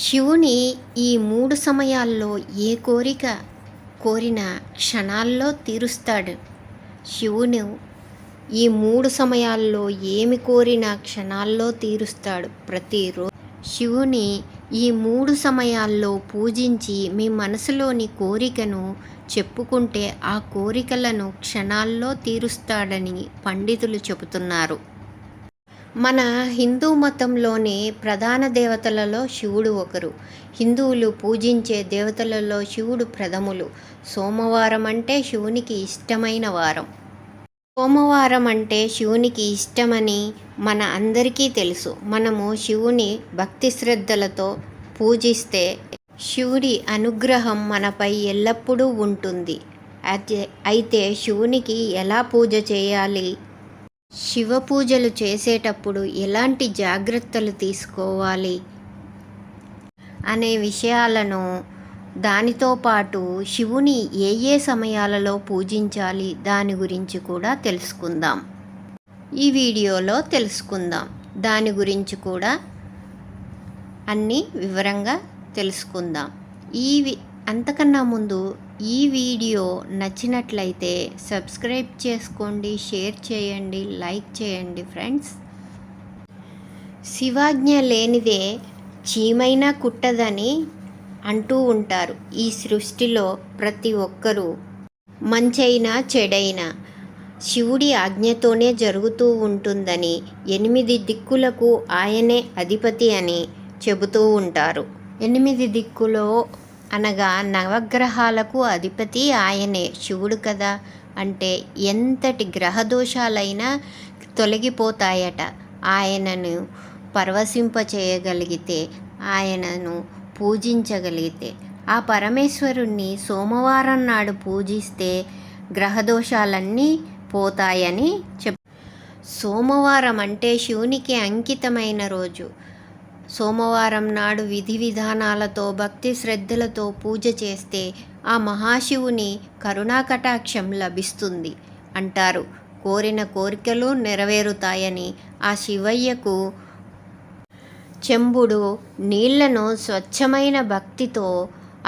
శివుని ఈ 3 సమయాల్లో ఏ కోరిక కోరినా క్షణాల్లో తీరుస్తాడు. శివుని ఈ 3 సమయాల్లో ఏమి కోరినా క్షణాల్లో తీరుస్తాడు ప్రతిరోజు. శివుని ఈ 3 సమయాల్లో పూజించి మీ మనసులోని కోరికను చెప్పుకుంటే ఆ కోరికలను క్షణాల్లో తీరుస్తాడని పండితులు చెబుతున్నారు. మన హిందూ మతంలోని ప్రధాన దేవతలలో శివుడు ఒకరు. హిందువులు పూజించే దేవతలలో శివుడు ప్రథములు. సోమవారం అంటే శివునికి ఇష్టమైన వారం. సోమవారం అంటే శివునికి ఇష్టమని మన అందరికీ తెలుసు. మనము శివుని భక్తి శ్రద్ధలతో పూజిస్తే శివుడి అనుగ్రహం మనపై ఎల్లప్పుడూ ఉంటుంది. అయితే శివునికి ఎలా పూజ చేయాలి, శివ పూజలు చేసేటప్పుడు ఎలాంటి జాగ్రత్తలు తీసుకోవాలి అనే విషయాలను, దానితో పాటు శివుని ఏ ఏ సమయాలలో పూజించాలి దాని గురించి కూడా తెలుసుకుందాం. ఈ వీడియోలో తెలుసుకుందాం. దాని గురించి కూడా అన్నీ వివరంగా తెలుసుకుందాం. అంతకన్నా ముందు ఈ వీడియో నచ్చినట్లయితే సబ్స్క్రైబ్ చేసుకోండి, షేర్ చేయండి, లైక్ చేయండి ఫ్రెండ్స్. శివాజ్ఞ లేనిదే చీమైనా కుట్టదని అంటూ ఉంటారు. ఈ సృష్టిలో ప్రతి ఒక్కరూ మంచైనా చెడైనా శివుడి ఆజ్ఞతోనే జరుగుతూ ఉంటుందని, 8 దిక్కులకు ఆయనే అధిపతి అని చెబుతూ ఉంటారు. 8 దిక్కులో అనగా నవగ్రహాలకు అధిపతి ఆయనే, శివుడు కదా. అంటే ఎంతటి గ్రహదోషాలైనా తొలగిపోతాయట ఆయనను పరవశింపచేయగలిగితే, ఆయనను పూజించగలిగితే. ఆ పరమేశ్వరుణ్ణి సోమవారం నాడు పూజిస్తే గ్రహదోషాలన్నీ పోతాయని సోమవారం అంటే శివునికి అంకితమైన రోజు. సోమవారం నాడు విధి విధానాలతో భక్తి శ్రద్ధలతో పూజ చేస్తే ఆ మహాశివుని కరుణాకటాక్షం లభిస్తుంది అంటారు. కోరిన కోరికలు నెరవేరుతాయని, ఆ శివయ్యకు చెంబుడు నీళ్లను స్వచ్ఛమైన భక్తితో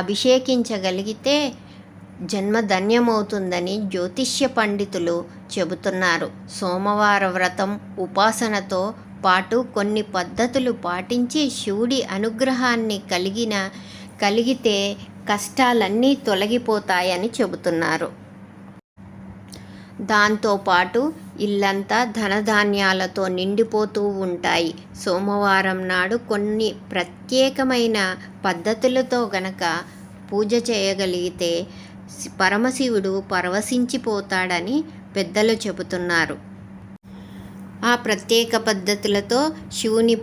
అభిషేకించగలిగితే జన్మ ధన్యమవుతుందని జ్యోతిష్య పండితులు చెబుతున్నారు. సోమవార వ్రతం, ఉపాసనతో పాటు కొన్ని పద్ధతులు పాటించి శివుడి అనుగ్రహాన్ని కలిగితే కష్టాలన్నీ తొలగిపోతాయని చెబుతున్నారు. దాంతోపాటు ఇల్లంతా ధనధాన్యాలతో నిండిపోతూ ఉంటాయి. సోమవారం నాడు కొన్ని ప్రత్యేకమైన పద్ధతులతో గనక పూజ చేయగలిగితే పరమశివుడు పరవశించిపోతాడని పెద్దలు చెబుతున్నారు. ఆ ప్రత్యేక పద్ధతులతో శివుని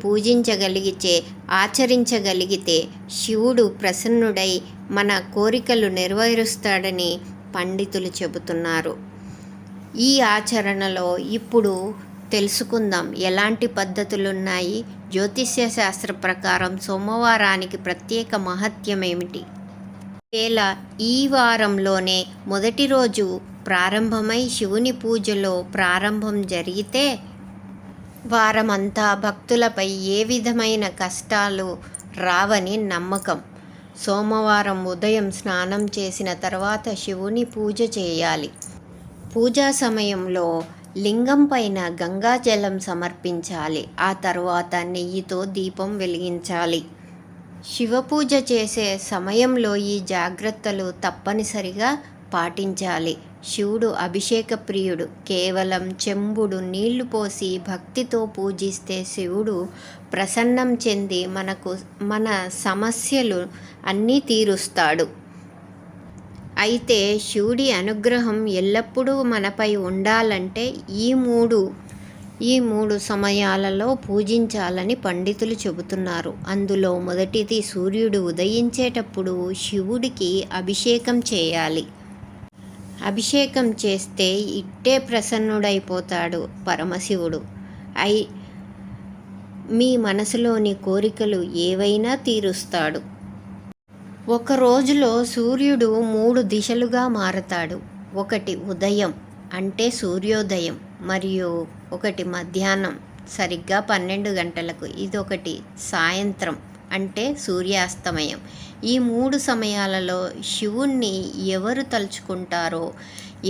ఆచరించగలిగితే శివుడు ప్రసన్నుడై మన కోరికలు నెరవేరుస్తాడని పండితులు చెబుతున్నారు. ఈ ఆచరణలో ఇప్పుడు తెలుసుకుందాం ఎలాంటి పద్ధతులున్నాయి, జ్యోతిష్య శాస్త్ర ప్రకారం సోమవారానికి ప్రత్యేక మహత్యం ఏమిటి. ఈ వారంలోనే మొదటి రోజు ప్రారంభమై శివుని పూజలో ప్రారంభం జరిగితే వారమంతా భక్తులపై ఏ విధమైన కష్టాలు రావని నమ్మకం. సోమవారం ఉదయం స్నానం చేసిన తర్వాత శివుని పూజ చేయాలి. పూజా సమయంలో లింగం పైన గంగాజలం సమర్పించాలి. ఆ తర్వాత నెయ్యితో దీపం వెలిగించాలి. శివ పూజ చేసే సమయంలో ఈ జాగ్రత్తలు తప్పనిసరిగా పాటించాలి. శివుడు అభిషేక ప్రియుడు. కేవలం చెంబుడు నీళ్లు పోసి భక్తితో పూజిస్తే శివుడు ప్రసన్నం చెంది మన సమస్యలు అన్నీ తీరుస్తాడు. అయితే శివుడి అనుగ్రహం ఎల్లప్పుడూ మనపై ఉండాలంటే ఈ మూడు సమయాలలో పూజించాలని పండితులు చెబుతున్నారు. అందులో మొదటిది సూర్యుడు ఉదయించేటప్పుడు శివుడికి అభిషేకం చేయాలి. అభిషేకం చేస్తే ఇట్టే ప్రసన్నుడైపోతాడు పరమశివుడు. మీ మనసులోని కోరికలు ఏవైనా తీరుస్తాడు. ఒక రోజులో సూర్యుడు 3 దిశలుగా మారతాడు. ఒకటి ఉదయం అంటే సూర్యోదయం, మరియు ఒకటి మధ్యాహ్నం సరిగ్గా 12 గంటలకు, ఇదొకటి సాయంత్రం అంటే సూర్యాస్తమయం. ఈ 3 సమయాలలో శివుణ్ణి ఎవరు తలుచుకుంటారో,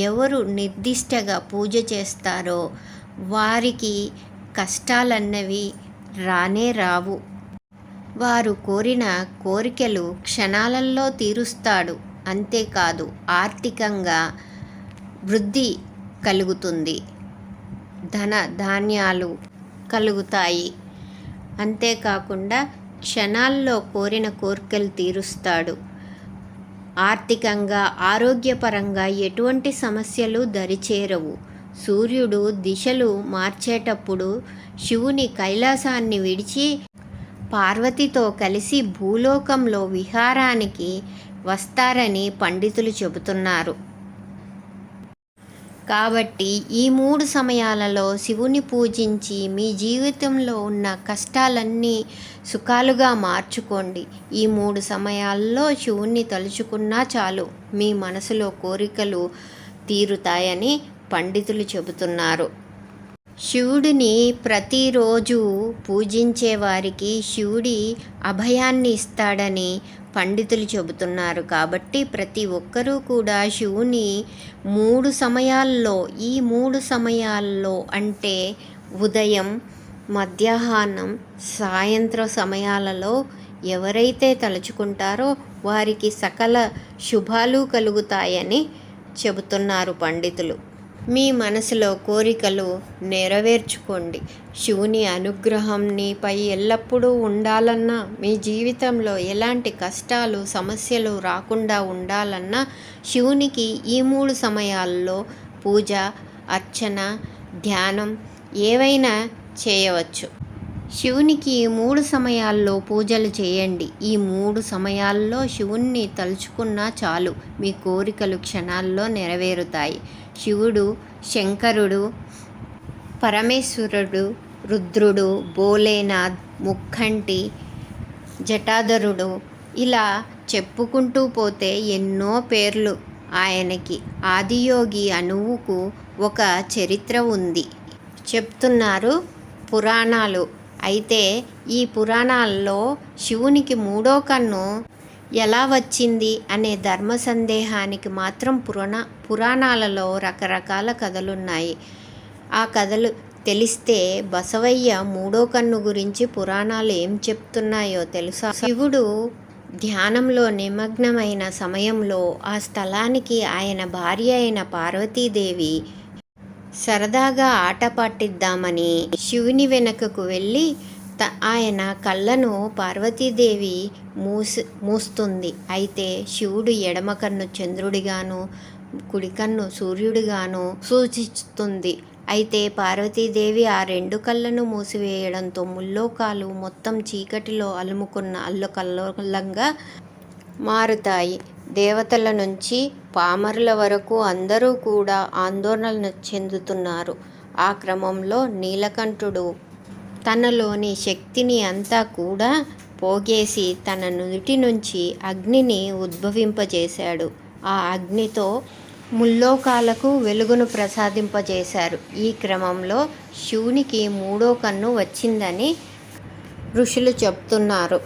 ఎవరు నిర్దిష్టగా పూజ చేస్తారో వారికి కష్టాలన్నవి రానే రావు. వారు కోరిన కోరికలు క్షణాలలో తీరుస్తాడు. అంతేకాదు ఆర్థికంగా వృద్ధి కలుగుతుంది, ధన ధాన్యాలు కలుగుతాయి. అంతేకాకుండా క్షణాల్లో కోరిన కోరికలు తీరుస్తాడు. ఆర్థికంగా ఆరోగ్యపరంగా ఎటువంటి సమస్యలు దరిచేరవు. సూర్యుడు దిశలు మార్చేటప్పుడు శివుని కైలాసాన్ని విడిచి పార్వతితో కలిసి భూలోకంలో విహారానికి వస్తారని పండితులు చెబుతున్నారు. కాబట్టి ఈ 3 సమయాలలో శివుని పూజించి మీ జీవితంలో ఉన్న కష్టాలన్నీ సుఖాలుగా మార్చుకోండి. ఈ 3 సమయాల్లో శివుణ్ణి తలుచుకున్నా చాలు, మీ మనసులో కోరికలు తీరుతాయని పండితులు చెబుతున్నారు. శివుడిని ప్రతిరోజు పూజించే వారికి శివుడి అభయాన్ని ఇస్తాడని పండితులు చెబుతున్నారు. కాబట్టి ప్రతి ఒక్కరూ కూడా శివుని 3 సమయాల్లో, ఈ 3 సమయాల్లో అంటే ఉదయం, మధ్యాహ్నం, సాయంత్రం సమయాలలో ఎవరైతే తలుచుకుంటారో వారికి సకల శుభాలు కలుగుతాయని చెబుతున్నారు పండితులు. మీ మనసులో కోరికలు నెరవేర్చుకోండి. శివుని అనుగ్రహం నీపై ఎల్లప్పుడూ ఉండాలన్నా, మీ జీవితంలో ఎలాంటి కష్టాలు సమస్యలు రాకుండా ఉండాలన్నా శివునికి ఈ 3 సమయాల్లో పూజ, అర్చన, ధ్యానం ఏవైనా చేయవచ్చు. శివునికి 3 సమయాల్లో పూజలు చేయండి. ఈ 3 సమయాల్లో శివుణ్ణి తలుచుకున్నా చాలు, మీ కోరికలు క్షణాల్లో నెరవేరుతాయి. శివుడు, శంకరుడు, పరమేశ్వరుడు, రుద్రుడు, భోలేనాథ్, ముక్కంటి, జటాధరుడు, ఇలా చెప్పుకుంటూ పోతే ఎన్నో పేర్లు ఆయనకి. ఆదియోగి అనువుకు ఒక చరిత్ర ఉంది చెప్తున్నారు పురాణాలు. అయితే ఈ పురాణాల్లో శివునికి 3వ కన్ను ఎలా వచ్చింది అనే ధర్మ సందేహానికి మాత్రం పురాణాలలో రకరకాల కథలున్నాయి. ఆ కథలు తెలిస్తే బసవయ్య 3వ కన్ను గురించి పురాణాలు ఏం చెప్తున్నాయో తెలుసా? శివుడు ధ్యానంలో నిమగ్నమైన సమయంలో ఆ స్థలానికి ఆయన భార్య అయిన పార్వతీదేవి సరదాగా ఆట పట్టిద్దామని శివుని వెనుకకు వెళ్ళి ఆయన కళ్ళను పార్వతీదేవి మూస్తుంది. అయితే శివుడు ఎడమ కన్ను చంద్రుడిగాను, కుడి కన్ను సూర్యుడిగాను సూచిస్తుంది. అయితే పార్వతీదేవి ఆ 2 కళ్ళను మూసివేయడంతో ముల్లోకాలు మొత్తం చీకటిలో అలుముకున్న అల్లకల్లోలంగా మారుతాయి. దేవతల నుంచి పామరుల వరకు అందరూ కూడా ఆందోళన చెందుతున్నారు. ఆ క్రమంలో నీలకంఠుడు తనలోని శక్తిని అంతా కూడా పోగేసి తన నుదుటి నుంచి అగ్నిని ఉద్భవింపజేశాడు. ఆ అగ్నితో ముల్లోకాలకు వెలుగును ప్రసాదింపజేశారు. ఈ క్రమంలో శివునికి 3వ కన్ను వచ్చిందని ఋషులు చెప్తున్నారు.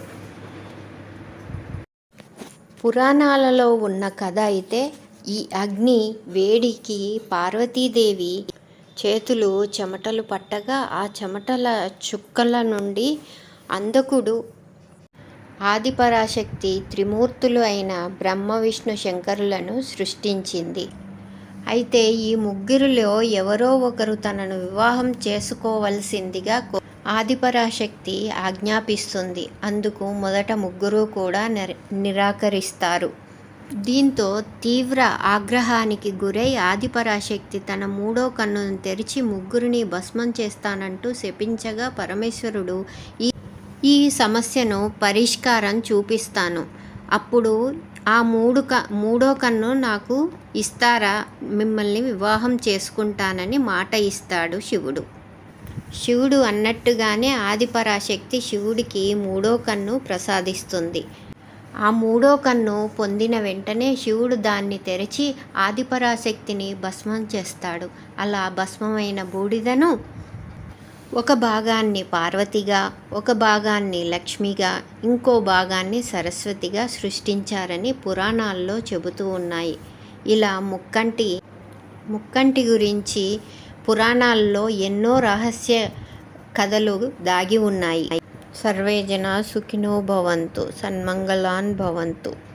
పురాణాలలో ఉన్న కథ అయితే ఈ అగ్ని వేడికి పార్వతీదేవి చేతులు చెమటలు పట్టగా ఆ చెమటల చుక్కల నుండి అంధకుడు, ఆదిపరాశక్తి త్రిమూర్తులు అయిన బ్రహ్మ, విష్ణు, శంకరులను సృష్టించింది. అయితే ఈ ముగ్గురిలో ఎవరో ఒకరు తనను వివాహం చేసుకోవలసిందిగా ఆదిపరాశక్తి ఆజ్ఞాపిస్తుంది. అందుకు మొదట ముగ్గురు కూడా నిరాకరిస్తారు. దీంతో తీవ్ర ఆగ్రహానికి గురై ఆదిపరాశక్తి తన 3వ కన్నును తెరిచి ముగ్గురిని భస్మం చేస్తానంటూ శపించగా పరమేశ్వరుడు ఈ సమస్యను పరిష్కారం చూపిస్తాను, అప్పుడు ఆ 3వ కన్ను నాకు ఇస్తారా, మిమ్మల్ని వివాహం చేసుకుంటానని మాట ఇస్తాడు శివుడు. శివుడు అన్నట్టుగానే ఆదిపరాశక్తి శివుడికి 3వ కన్ను ప్రసాదిస్తుంది. ఆ 3వ కన్ను పొందిన వెంటనే శివుడు దాన్ని తెరిచి ఆదిపరాశక్తిని భస్మం చేస్తాడు. అలా భస్మమైన బూడిదను ఒక భాగాన్ని పార్వతిగా, ఒక భాగాన్ని లక్ష్మిగా, ఇంకో భాగాన్ని సరస్వతిగా సృష్టించారని పురాణాల్లో చెబుతూ ఉన్నాయి. ఇలా ముక్కంటి గురించి పురాణాల్లో ఎన్నో రహస్య కథలు దాగి ఉన్నాయి. సర్వే జనా సుఖినో భవంతు, సన్మంగళాన్ భవంతు.